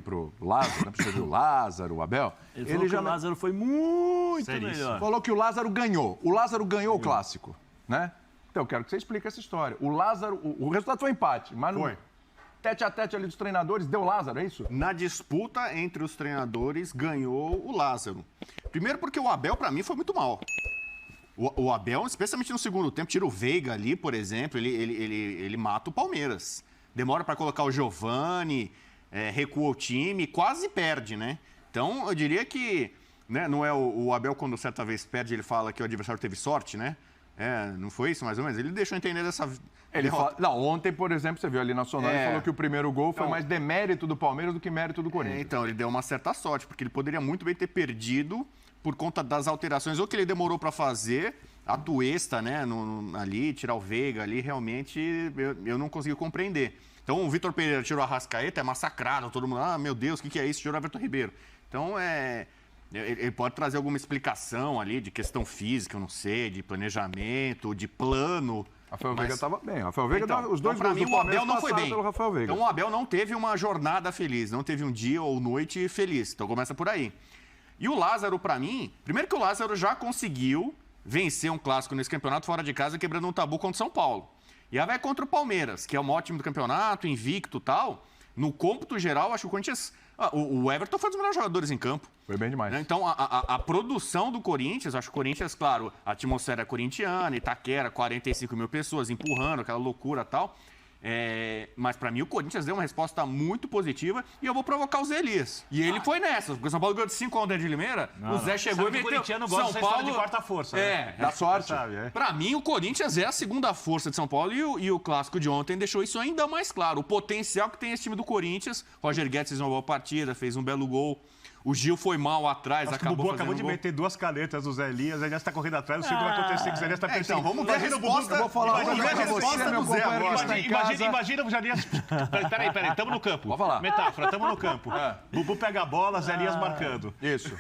pro Lázaro, né? Você viu o Lázaro, o Abel. Ele falou que o Lázaro foi muito melhor. Falou que o Lázaro ganhou. O Lázaro ganhou o clássico, né? Então, eu quero que você explique essa história. O Lázaro, o resultado foi empate, mas no tete a tete ali dos treinadores, deu Lázaro, é isso? Na disputa entre os treinadores, ganhou o Lázaro. Primeiro porque o Abel, pra mim, foi muito mal. O Abel, especialmente no segundo tempo, tira o Veiga ali, por exemplo, ele mata o Palmeiras. Demora pra colocar o Giovani, recua o time, quase perde, né? Então, eu diria que, né, não é o Abel, quando certa vez perde, ele fala que o adversário teve sorte, né? Não foi isso, mais ou menos? Ele deixou entender dessa... Não, ontem, por exemplo, você viu ali na Sonora, ele falou que o primeiro gol foi mais demérito do Palmeiras do que mérito do Corinthians. Então, ele deu uma certa sorte, porque ele poderia muito bem ter perdido por conta das alterações, ou que ele demorou para fazer, a Tuesta, né, ali, tirar o Veiga ali, realmente eu não consegui compreender. Então, o Vitor Pereira tirou a Arrascaeta, é massacrado, todo mundo, meu Deus, o que é isso? Tirou o Everton Ribeiro. Então, ele pode trazer alguma explicação ali de questão física, eu não sei, de planejamento, de plano. Rafael Veiga estava bem. Rafael Veiga, os dois para mim, o Abel não foi bem. Pelo Rafael Veiga. Então, o Abel não teve uma jornada feliz, não teve um dia ou noite feliz. Então, começa por aí. E o Lázaro, para mim, primeiro que o Lázaro já conseguiu vencer um clássico nesse campeonato fora de casa, quebrando um tabu contra o São Paulo. E aí vai contra o Palmeiras, que é um ótimo do campeonato, invicto e tal. No cômputo geral, acho que o Corinthians... O Everton foi um dos melhores jogadores em campo. Foi bem demais. Então, a produção do Corinthians, acho que o Corinthians, claro, a atmosfera corintiana, Itaquera, 45 mil pessoas empurrando, aquela loucura e tal. Mas pra mim o Corinthians deu uma resposta muito positiva e eu vou provocar o Zé Elias. E ele foi nessa, porque o São Paulo ganhou de 5 ontem de Limeira, o Zé chegou e meteu. O corintiano gosta São Paulo de quarta força. Dá sorte. Pra mim o Corinthians é a segunda força de São Paulo e o clássico de ontem deixou isso ainda mais claro. O potencial que tem esse time do Corinthians. Roger Guedes fez uma boa partida, fez um belo gol. O Gil foi mal atrás, acabou fazendo acabou de meter 2 canetas do Zé Elias, Elias está correndo atrás, o segundo vai acontecer, que o Zé Elias está perseguindo. Então, vamos ver a resposta. Eu vou falar Imagina a resposta do Zé agora. Imagina o Zé Elias... Peraí, estamos no campo. Vou falar. Metáfora, estamos no campo. Bubu pega a bola, Zé Elias marcando. Isso.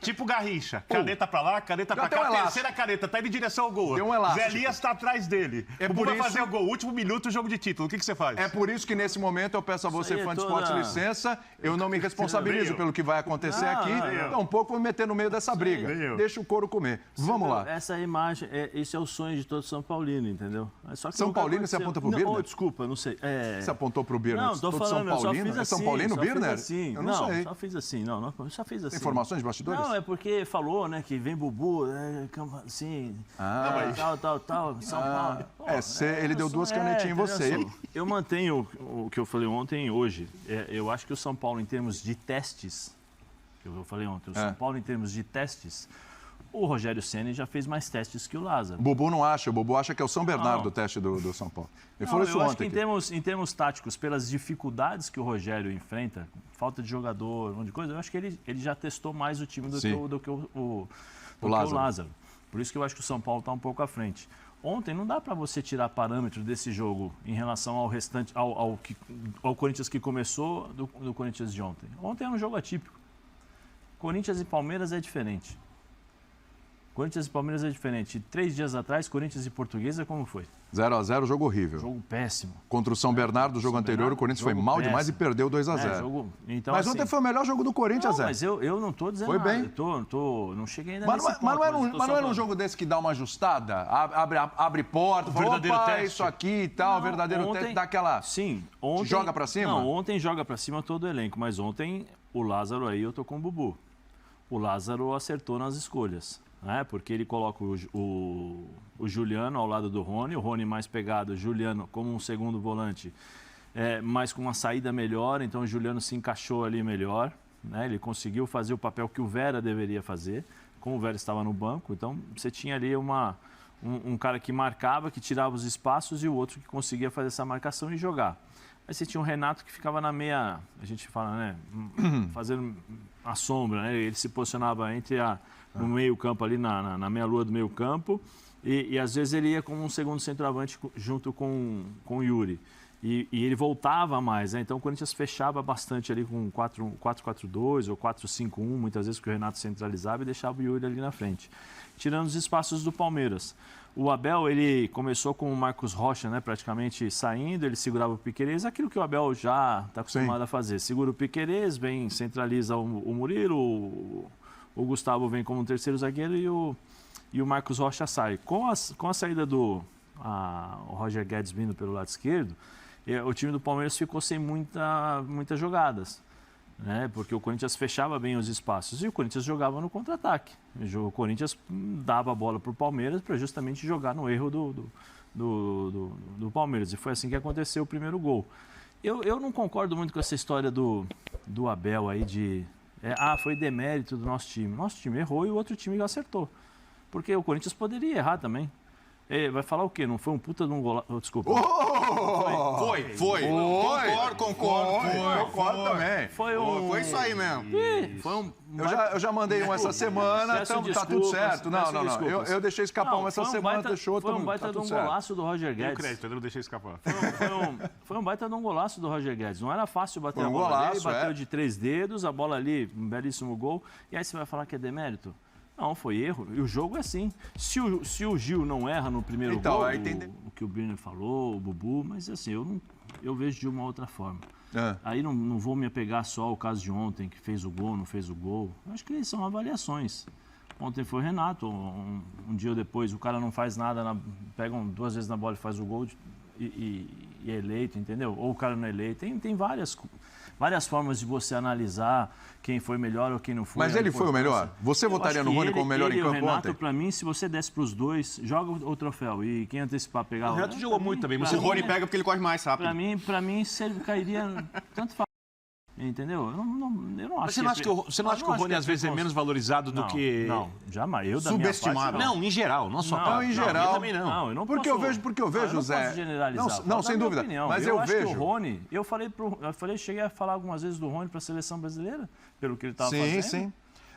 Tipo Garrincha, caneta pra lá, caneta pra cá, terceira caneta, tá indo em direção ao gol. Deu um elástico. Zé Elias tá atrás dele. Bubu vai fazer o gol, último minuto, jogo de título, o que você faz? É por isso que nesse momento eu peço a você, fã de esporte, licença, eu não me responsabilizo pelo que vai acontecer aqui. Tampouco vou me meter no meio dessa briga. Deixa o couro comer. Vamos lá. Essa imagem, esse é o sonho de todo São Paulino, entendeu? Só que São Paulino, você aponta pro Birner? Desculpa, não sei. Você apontou pro Birner? Não, tô falando, eu só fiz assim. É São Paulino, Birner? Assim. Eu não sei. Só fiz assim. Não, só fiz assim. Informações de bastidores? Não, é porque falou, né, que vem Bubu, assim, tal, São Paulo. Pô, ele deu 2 canetinhas em você. Eu mantenho o que eu falei ontem e hoje. Eu acho que o São Paulo, em termos de testes, eu falei ontem, o São Paulo, em termos de testes, o Rogério Ceni já fez mais testes que o Lázaro. O Bubu não acha, o Bubu acha que é o São Bernardo o teste do São Paulo. Ele falou isso ontem. Eu acho que em termos táticos, pelas dificuldades que o Rogério enfrenta, falta de jogador, um monte de coisa, eu acho que ele já testou mais o time do que o Lázaro. Por isso que eu acho que o São Paulo está um pouco à frente. Ontem não dá para você tirar parâmetro desse jogo em relação ao restante, ao Corinthians que começou do Corinthians de ontem. Ontem era um jogo atípico. Corinthians e Palmeiras é diferente. Corinthians e Palmeiras é diferente. 3 dias atrás, Corinthians e Portuguesa, como foi? 0x0, jogo horrível. Jogo péssimo. Contra o São Bernardo, o jogo anterior, o Corinthians foi mal demais e perdeu 2x0. Então, mas ontem foi o melhor jogo do Corinthians, Zé. Mas eu não estou dizendo foi bem. nada. Não cheguei ainda nesse ponto. Mas não era um jogo desse que dá uma ajustada? Abre porta, opa, isso aqui e tal, verdadeiro teste, dá aquela... Sim. Ontem, joga pra cima? Não, ontem joga pra cima todo o elenco, mas ontem o Lázaro aí, eu tô com o Bubu. O Lázaro acertou nas escolhas. Porque ele coloca o Juliano ao lado do Rony, o Rony mais pegado, o Juliano como um segundo volante, mas com uma saída melhor, então o Juliano se encaixou ali melhor, né? Ele conseguiu fazer o papel que o Vera deveria fazer, como o Vera estava no banco, então você tinha ali um cara que marcava, que tirava os espaços e o outro que conseguia fazer essa marcação e jogar. Aí você tinha o Renato que ficava na meia, a gente fala, né, fazendo a sombra, né? Ele se posicionava no meio-campo ali, na meia-lua do meio-campo, e às vezes ele ia como um segundo centroavante junto com o Yuri. E ele voltava mais, né? Então o Corinthians fechava bastante ali com 4-4-2 ou 4-5-1, muitas vezes que o Renato centralizava e deixava o Yuri ali na frente, tirando os espaços do Palmeiras. O Abel, ele começou com o Marcos Rocha, né, praticamente saindo, ele segurava o Piquerez, aquilo que o Abel já está acostumado a fazer. Segura o Piquerez, vem, centraliza o Murilo, o Gustavo vem como terceiro zagueiro e o Marcos Rocha sai. Com a saída o Roger Guedes vindo pelo lado esquerdo, o time do Palmeiras ficou sem muitas jogadas, né? Porque o Corinthians fechava bem os espaços e o Corinthians jogava no contra-ataque. O Corinthians dava a bola para o Palmeiras para justamente jogar no erro do Palmeiras. E foi assim que aconteceu o primeiro gol. Eu não concordo muito com essa história do Abel aí foi demérito do nosso time. Nosso time errou e o outro time acertou. Porque o Corinthians poderia errar também. Vai falar o quê? Não foi um puta de um golaço? Desculpa. Foi. Concordo também. Foi isso aí mesmo. Eu já mandei um essa semana, então tá tudo certo. Não. Eu deixei escapar um essa semana, deixou outro. Foi um baita de um golaço do Roger Guedes. Eu crédito, eu não deixei escapar. Foi um baita de um golaço do Roger Guedes. Não era fácil bater a bola golaço, dele, bateu de 3 dedos, a bola ali, um belíssimo gol. E aí você vai falar que é demérito? Não, foi erro. E o jogo é assim. Se o Gil não erra no primeiro gol, aí o que o Birner falou, o Bubu, mas assim, eu vejo de uma outra forma. Aí não vou me apegar só ao caso de ontem, que fez o gol, não fez o gol. Acho que são avaliações. Ontem foi o Renato, um dia depois o cara não faz nada, pega 2 vezes na bola e faz o gol e é eleito, entendeu? Ou o cara não é eleito. Tem várias formas de você analisar quem foi melhor ou quem não foi. Mas ele foi o melhor? Você votaria no Rony como o melhor em campo Renato, ontem? Para mim, se você desse para os dois, joga o troféu. E quem antecipar pegar o Renato jogou muito também. O Rony pega porque ele corre mais rápido. Para mim, se ele cairia tanto faz. Entendeu? Eu não acho. Você não acha que o Rony às vezes é menos valorizado do que... Não, jamais. Subestimado. Não, em geral, não só. Não, em geral. Eu também não. Não, eu não Porque eu vejo, Zé. Não posso generalizar. Não, sem dúvida. Mas eu acho vejo. Que o Rony, cheguei a falar algumas vezes do Rony para a seleção brasileira, pelo que ele estava fazendo. Sim.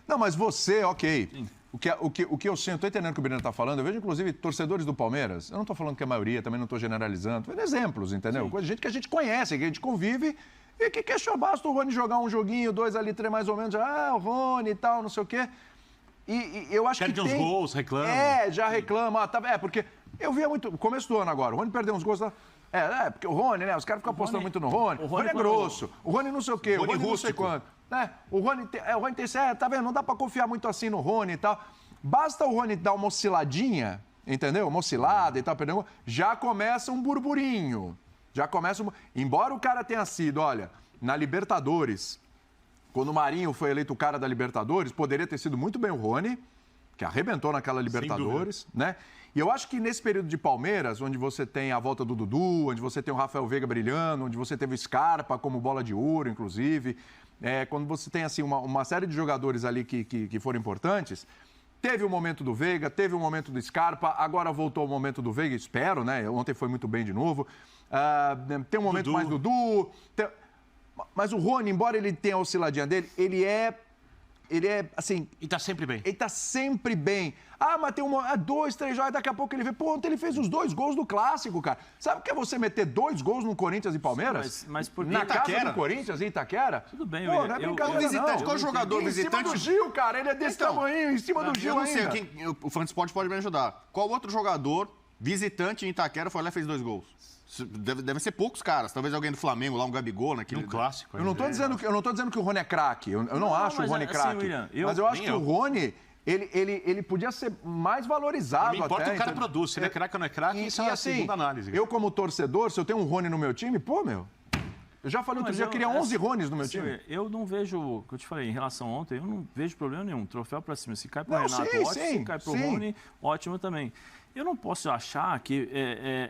Não, mas você, ok. Sim. O que eu sinto, estou entendendo o que o Birner está falando, eu vejo inclusive torcedores do Palmeiras, eu não estou falando que é a maioria, também não estou generalizando, estou vendo exemplos, entendeu? Coisa de gente que a gente conhece, que a gente convive e que quer basta o Rony jogar um joguinho, 2 ali, 3 mais ou menos, o Rony e tal, não sei o quê. E eu acho que perde uns gols, reclama. Já reclama. Porque eu via muito, começo do ano agora, o Rony perdeu uns gols, porque o Rony, né, os caras ficam apostando muito no Rony. O Rony é grosso, o Rony não sei o quê, o Rony não sei quanto. O Rony tem, tá vendo, não dá pra confiar muito assim no Rony e tal. Basta o Rony dar uma osciladinha, entendeu? Uma oscilada e tal, perdeu, já começa um burburinho. Embora o cara tenha sido, olha, na Libertadores, quando o Marinho foi eleito o cara da Libertadores, poderia ter sido muito bem o Rony, que arrebentou naquela Libertadores, né? E eu acho que nesse período de Palmeiras, onde você tem a volta do Dudu, onde você tem o Rafael Veiga brilhando, onde você teve o Scarpa como bola de ouro, inclusive, quando você tem assim uma série de jogadores ali que foram importantes, teve o momento do Veiga, teve o momento do Scarpa, agora voltou o momento do Veiga, espero, né? Ontem foi muito bem de novo. Tem um momento Dudu. mais Dudu. Mas o Rony, embora ele tenha a osciladinha dele, ele é assim... E tá sempre bem. Ele tá sempre bem. Mas tem 2, 3 jogos, daqui a pouco ele vê... Ontem ele fez os 2 gols do Clássico, cara. Sabe o que é você meter 2 gols no Corinthians e Palmeiras? Mas por que na casa do Corinthians, em Itaquera? Tudo bem, não é brincadeira, visitante, não. qual jogador visitante? Em cima do Gil, cara. Ele é desse tamanho, em cima do Gil eu não sei, ainda. o Fansport pode me ajudar. Qual outro jogador visitante em Itaquera foi lá e fez 2 gols? Devem ser poucos caras. Talvez alguém do Flamengo lá, um Gabigol naquele... Um clássico. Eu não tô dizendo que o Rony é craque. Eu não acho o Rony craque. Mas eu acho que o Rony... Ele podia ser mais valorizado. Não importa até, o cara produz. Se ele é craque ou não é craque, isso é a segunda análise. Eu, como torcedor, se eu tenho um Rony no meu time, eu já falei outro dia, eu queria 11 Rones no meu time. Eu não vejo, o que eu te falei, em relação a ontem, eu não vejo problema nenhum. Troféu pra cima. Se cai pro Renato, ótimo. Se cai pro Rony, ótimo também. Eu não posso achar que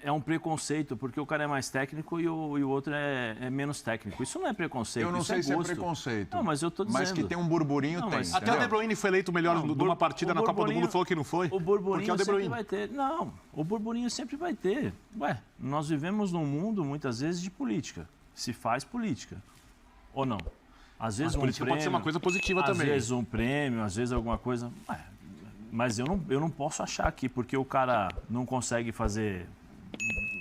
é um preconceito, porque o cara é mais técnico e o outro é menos técnico. Isso não é preconceito, eu não sei se é preconceito. Não, mas eu tô dizendo. Mas que tem um burburinho, tem. Até o De Bruyne foi eleito o melhor de uma partida na Copa do Mundo, falou que não foi. O burburinho sempre vai ter. Não, o burburinho sempre vai ter. Nós vivemos num mundo, muitas vezes, de política. Se faz política. Ou não? Às vezes política pode ser uma coisa positiva também. Às vezes um prêmio, às vezes alguma coisa... Mas eu não posso achar aqui, porque o cara não consegue fazer,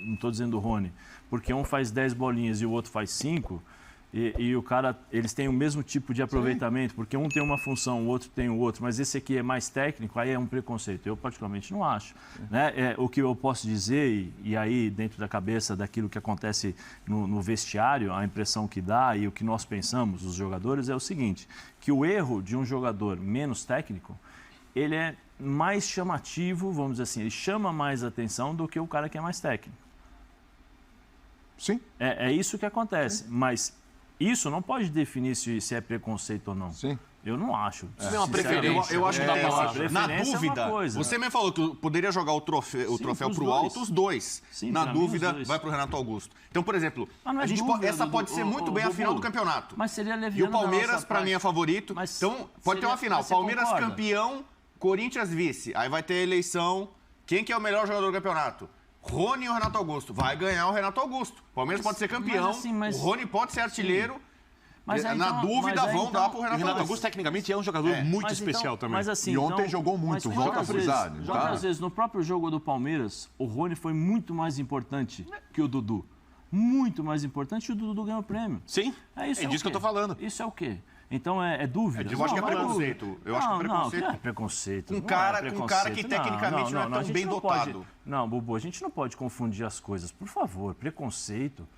não estou dizendo o Rony, porque um faz 10 bolinhas e o outro faz 5, e o cara, eles têm o mesmo tipo de aproveitamento, porque um tem uma função, o outro tem o outro, mas esse aqui é mais técnico, aí é um preconceito. Eu, particularmente, não acho. Né? O que eu posso dizer, e aí, dentro da cabeça daquilo que acontece no vestiário, a impressão que dá e o que nós pensamos, os jogadores, é o seguinte, que o erro de um jogador menos técnico, ele é mais chamativo, vamos dizer assim, ele chama mais atenção do que o cara que é mais técnico. Sim. É isso que acontece, mas isso não pode definir se é preconceito ou não. Sim. Eu não acho. Isso é uma preferência. Eu acho que dá pra uma ser. preferência Na é uma dúvida, coisa. você mesmo falou que poderia jogar o troféu pros pro dois. alto os dois. Sim, Na pra mim, dúvida, os dois. vai pro Renato Augusto. Então, por exemplo, Mas não é a gente dúvida, essa Dudu. pode ser muito bem a Dudu. final do campeonato. Mas seria E leviano o da Palmeiras, nossa pra mim, é parte. favorito. Mas Então, pode ter uma final. mas você Palmeiras concorda? campeão, Corinthians vice. Aí vai ter a eleição. Quem que é o melhor jogador do campeonato? Rony ou Renato Augusto? Vai ganhar o Renato Augusto. O Palmeiras pode ser campeão. mas- O Rony pode ser artilheiro. Mas aí, Na então- dúvida, mas aí, vão então- dar pro O Renato Renato Augusto. Augusto, tecnicamente, é um jogador muito Mas especial então- também. Mas assim, E ontem então- jogou muito, mas volta a quantas frisar, vezes- tá? quantas vezes no próprio jogo do Palmeiras, o Rony foi muito mais importante que o Dudu. Muito mais importante e o Dudu ganhou o prêmio. Sim, Isso é o disso que eu quê? tô falando. Isso é o quê? Então é dúvida? Eu acho que é Não é preconceito. dúvida. Eu acho que é Não, preconceito. não é preconceito. Com não cara- é com preconceito. cara que tecnicamente não é tão a gente bem não pode- dotado. Não, Bubu, a gente não pode confundir as coisas. Por favor, preconceito.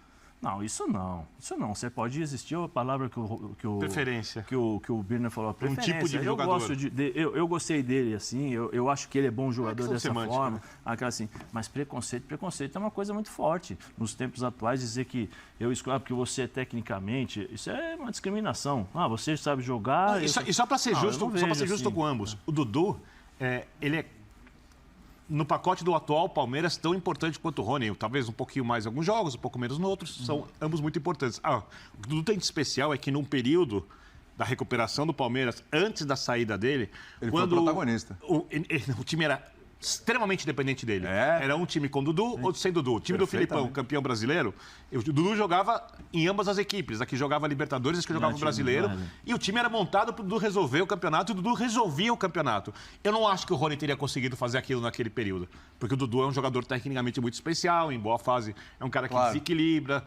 Não, isso não. Isso não. Você pode existir a palavra que o Preferência. que o Birner falou, a preferência. tipo de eu jogador. gosto eu gostei dele assim, eu acho que ele é bom jogador questão dessa semântica, forma, né? aquela assim, mas preconceito é uma coisa muito forte. Nos tempos atuais dizer que eu escolho porque você é tecnicamente, isso é uma discriminação. Ah, você sabe jogar. E só para ser Não, eu justo, não só para vejo ser justo assim. com ambos, o Dudu, ele é no pacote do atual Palmeiras tão importante quanto o Rony, talvez um pouquinho mais em alguns jogos, um pouco menos em outros, são ambos muito importantes. O que o Dudu tem de especial é que num período da recuperação do Palmeiras, antes da saída dele, Ele foi quando o protagonista. o time era extremamente dependente dele. É. Era um time com Dudu ou sem Dudu. O time do Filipão, campeão brasileiro, o Dudu jogava em ambas as equipes. Aqui jogava Libertadores, aqui jogava o Brasileiro. E o time era montado para o Dudu resolver o campeonato e o Dudu resolvia o campeonato. Eu não acho que o Rony teria conseguido fazer aquilo naquele período. Porque o Dudu é um jogador tecnicamente muito especial, em boa fase, é um cara que desequilibra.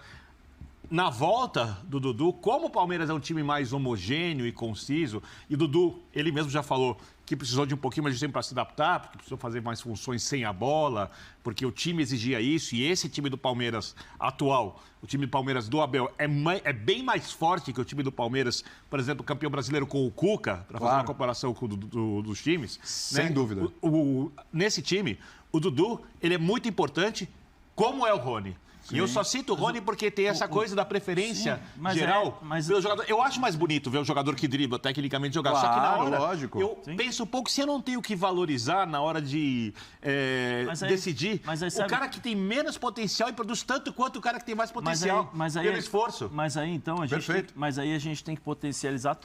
Na volta do Dudu, como o Palmeiras é um time mais homogêneo e conciso, e o Dudu, ele mesmo já falou que precisou de um pouquinho mais de tempo para se adaptar, porque precisou fazer mais funções sem a bola, porque o time exigia isso, e esse time do Palmeiras atual, o time do Palmeiras do Abel, é bem mais forte que o time do Palmeiras, por exemplo, campeão brasileiro com o Cuca, para fazer uma comparação com dos times. Sem dúvida. Nesse time, o Dudu, ele é muito importante, como é o Rony. E eu só cito o Rony porque tem essa coisa da preferência geral pelo jogador. Eu acho mais bonito ver o jogador que dribla, tecnicamente, jogar. Só que na hora, lógico. eu penso um pouco, se eu não tenho que valorizar na hora de decidir, o cara que tem menos potencial e produz tanto quanto o cara que tem mais potencial pelo esforço. Mas aí, então, a gente tem que potencializar